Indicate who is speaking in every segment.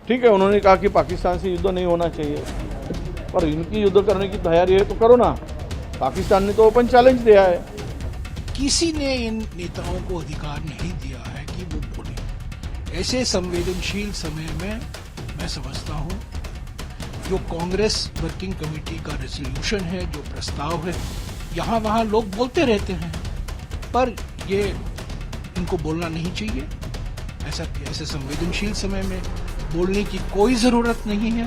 Speaker 1: ठीक है, उन्होंने कहा कि पाकिस्तान से युद्ध नहीं होना चाहिए, पर इनकी युद्ध करने की तैयारी है तो करो ना। पाकिस्तान ने तो ओपन चैलेंज दिया है।
Speaker 2: किसी ने इन नेताओं को अधिकार नहीं दिया है कि वो बोले। ऐसे संवेदनशील समय में मैं समझता हूं जो कांग्रेस वर्किंग कमेटी का रेजोल्यूशन है, जो प्रस्ताव है, यहां वहां लोग बोलते रहते हैं, पर ये इनको बोलना नहीं चाहिए। ऐसे संवेदनशील समय में बोलने की कोई जरूरत नहीं है।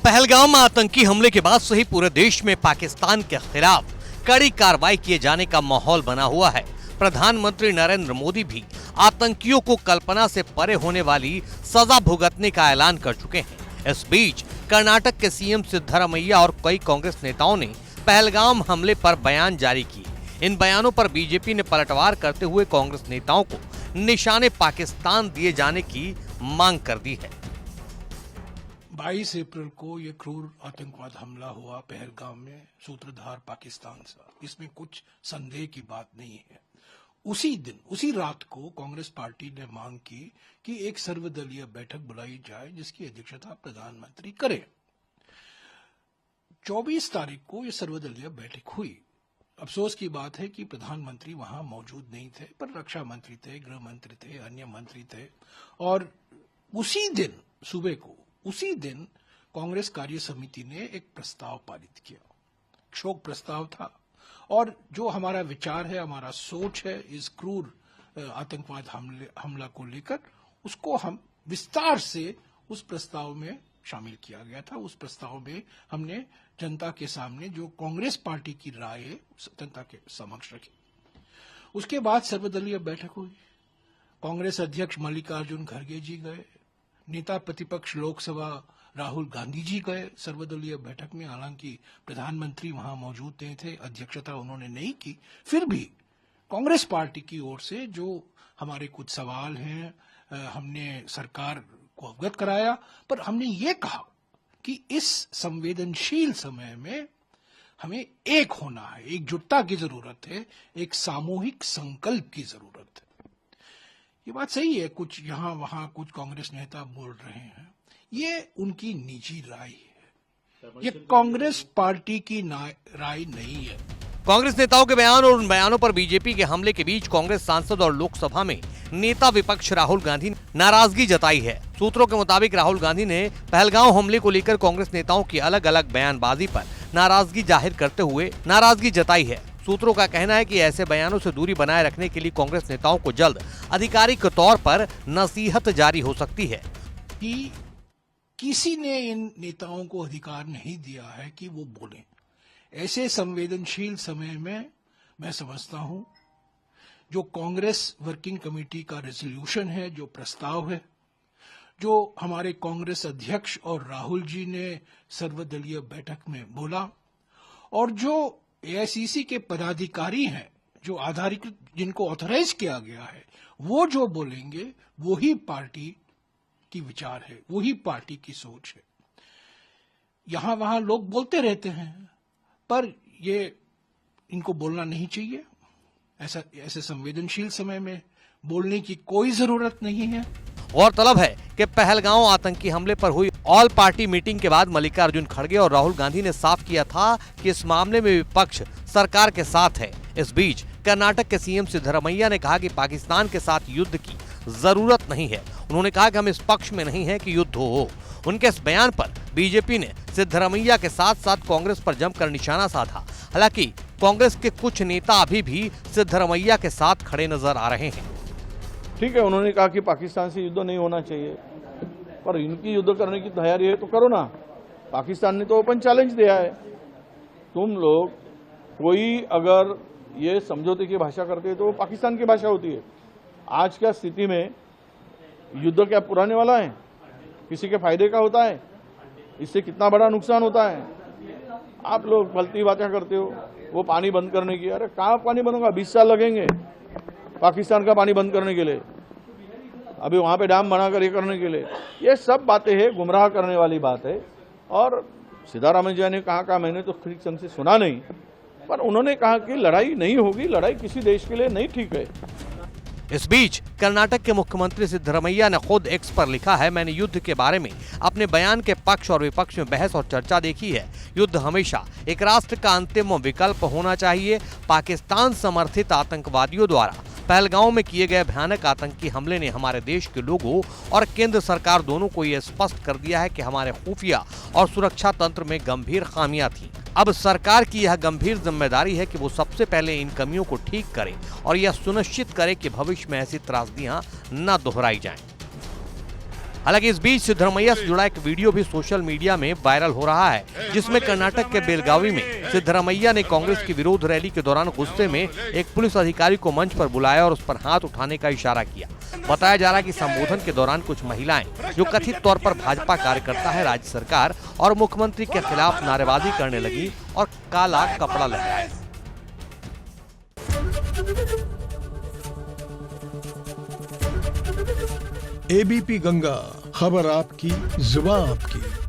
Speaker 3: पहलगाम आतंकी हमले के बाद से ही पूरे देश में पाकिस्तान के खिलाफ कड़ी कार्रवाई किए जाने का माहौल बना हुआ है। प्रधानमंत्री नरेंद्र मोदी भी आतंकियों को कल्पना से परे होने वाली सजा भुगतने का ऐलान कर चुके हैं। इस बीच कर्नाटक के सीएम सिद्धरामैया और कई कांग्रेस नेताओं ने पहलगाम हमले पर बयान जारी किए। इन बयानों पर बीजेपी ने पलटवार करते हुए कांग्रेस नेताओं को निशाने पाकिस्तान दिए जाने की मांग कर दी है।
Speaker 2: 22 अप्रैल को यह क्रूर आतंकवाद हमला हुआ पहलगाम में, सूत्रधार पाकिस्तान था, इसमें कुछ संदेह की बात नहीं है। उसी दिन, उसी रात को कांग्रेस पार्टी ने मांग की कि एक सर्वदलीय बैठक बुलाई जाए जिसकी अध्यक्षता प्रधानमंत्री करे। 24 तारीख को यह सर्वदलीय बैठक हुई। अफसोस की बात है कि प्रधानमंत्री वहां मौजूद नहीं थे, पर रक्षा मंत्री थे, गृह मंत्री थे, अन्य मंत्री थे। और उसी दिन सुबह को, उसी दिन कांग्रेस कार्य समिति ने एक प्रस्ताव पारित किया, शोक प्रस्ताव था। और जो हमारा विचार है, हमारा सोच है इस क्रूर आतंकवाद हमला को लेकर, उसको हम विस्तार से उस प्रस्ताव में शामिल किया गया था। उस प्रस्ताव में हमने जनता के सामने जो कांग्रेस पार्टी की राय है जनता के समक्ष रखी। उसके बाद सर्वदलीय बैठक हुई। कांग्रेस अध्यक्ष मल्लिकार्जुन खड़गे जी गए, नेता प्रतिपक्ष लोकसभा राहुल गांधी जी गए सर्वदलीय बैठक में। हालांकि प्रधानमंत्री वहां मौजूद नहीं थे, अध्यक्षता उन्होंने नहीं की, फिर भी कांग्रेस पार्टी की ओर से जो हमारे कुछ सवाल हैं हमने सरकार को अवगत कराया। पर हमने ये कहा कि इस संवेदनशील समय में हमें एक होना है, एकजुटता की जरूरत है, एक सामूहिक संकल्प की जरूरत है। ये बात सही है, कुछ यहां वहां कुछ कांग्रेस नेता बोल रहे हैं, ये उनकी निजी राय है, ये कांग्रेस पार्टी की राय नहीं है।
Speaker 3: कांग्रेस नेताओं के बयान और उन बयानों पर बीजेपी के हमले के बीच कांग्रेस सांसद और लोकसभा में नेता विपक्ष राहुल गांधी ने नाराजगी जताई है। सूत्रों के मुताबिक राहुल गांधी ने पहलगाम हमले को लेकर कांग्रेस नेताओं की अलग अलग बयानबाजी पर नाराजगी जाहिर करते हुए नाराजगी जताई है। सूत्रों का कहना है कि ऐसे बयानों से दूरी बनाए रखने के लिए कांग्रेस नेताओं को जल्द आधिकारिक तौर पर नसीहत जारी हो सकती है।
Speaker 2: कि किसी ने इन नेताओं को अधिकार नहीं दिया है कि वो बोलें। ऐसे संवेदनशील समय में मैं समझता हूं जो कांग्रेस वर्किंग कमेटी का रेजोल्यूशन है, जो प्रस्ताव है, जो हमारे कांग्रेस अध्यक्ष और राहुल जी ने सर्वदलीय बैठक में बोला, और जो एआईसीसी के पदाधिकारी हैं, जो आधारिकृत जिनको ऑथराइज किया गया है, वो जो बोलेंगे वही पार्टी की विचार है, वही पार्टी की सोच है। यहां वहां लोग बोलते रहते हैं, पर ये इनको बोलना नहीं चाहिए। ऐसे संवेदनशील समय में बोलने की कोई जरूरत नहीं है।
Speaker 3: गौरतलब है कि पहलगाम आतंकी हमले पर हुई ऑल पार्टी मीटिंग के बाद मल्लिकार्जुन खड़गे और राहुल गांधी ने साफ किया था कि इस मामले में विपक्ष सरकार के साथ है। इस बीच कर्नाटक के सीएम सिद्धरामैया ने कहा कि पाकिस्तान के साथ युद्ध की जरूरत नहीं है। उन्होंने कहा कि हम इस पक्ष में नहीं है कि युद्ध हो। उनके इस बयान पर बीजेपी ने सिद्धरामैया के साथ साथ कांग्रेस पर जमकर निशाना साधा। हालांकि कांग्रेस के कुछ नेता अभी भी सिद्धरामैया के साथ खड़े नजर आ रहे हैं।
Speaker 1: ठीक है, उन्होंने कहा कि पाकिस्तान से युद्ध नहीं होना चाहिए, पर इनकी युद्ध करने की तैयारी है तो करो ना। पाकिस्तान ने तो ओपन चैलेंज दिया है। तुम लोग कोई अगर ये समझौते की भाषा करते हैं तो वो पाकिस्तान की भाषा होती है। आज क्या स्थिति में युद्ध क्या पुराने वाला है? किसी के फायदे का होता है? इससे कितना बड़ा नुकसान होता है? आप लोग फलती बातें करते हो वो पानी बंद करने की। अरे कहाँ पानी बंद होगा? 20 साल लगेंगे पाकिस्तान का पानी बंद करने के लिए, अभी वहां पे डैम बनाकर ये करने के लिए। ये सब बातें हैं, गुमराह करने वाली बात है। और सिद्धरामैया ने कहा मैंने तो ठीक संग से सुना नहीं, पर उन्होंने कहा कि लड़ाई नहीं होगी, लड़ाई किसी देश के लिए नहीं ठीक है।
Speaker 3: इस बीच कर्नाटक के मुख्यमंत्री सिद्धरमैया ने खुद एक्स पर लिखा है, मैंने युद्ध के बारे में अपने बयान के पक्ष और विपक्ष में बहस और चर्चा देखी है। युद्ध हमेशा एक राष्ट्र का अंतिम विकल्प होना चाहिए। पाकिस्तान समर्थित आतंकवादियों द्वारा पहलगांव में किए गए भयानक आतंकी हमले ने हमारे देश के लोगों और केंद्र सरकार दोनों को यह स्पष्ट कर दिया है कि हमारे खुफिया और सुरक्षा तंत्र में गंभीर खामियां थीं। अब सरकार की यह गंभीर जिम्मेदारी है कि वो सबसे पहले इन कमियों को ठीक करे और यह सुनिश्चित करे कि भविष्य में ऐसी त्रासदियां न दोहराई जाएं। हालांकि इस बीच सिद्धरमैया से जुड़ा एक वीडियो भी सोशल मीडिया में वायरल हो रहा है, जिसमें कर्नाटक के बेलगावी में सिद्धरमैया ने कांग्रेस की विरोध रैली के दौरान गुस्से में एक पुलिस अधिकारी को मंच पर बुलाया और उस पर हाथ उठाने का इशारा किया। बताया जा रहा है कि संबोधन के दौरान कुछ महिलाएं, जो कथित तौर पर भाजपा कार्यकर्ता है, राज्य सरकार और मुख्यमंत्री के खिलाफ नारेबाजी करने लगी और काला कपड़ा लहराया।
Speaker 4: एबीपी गंगा, खबर आपकी, जुबान आपकी।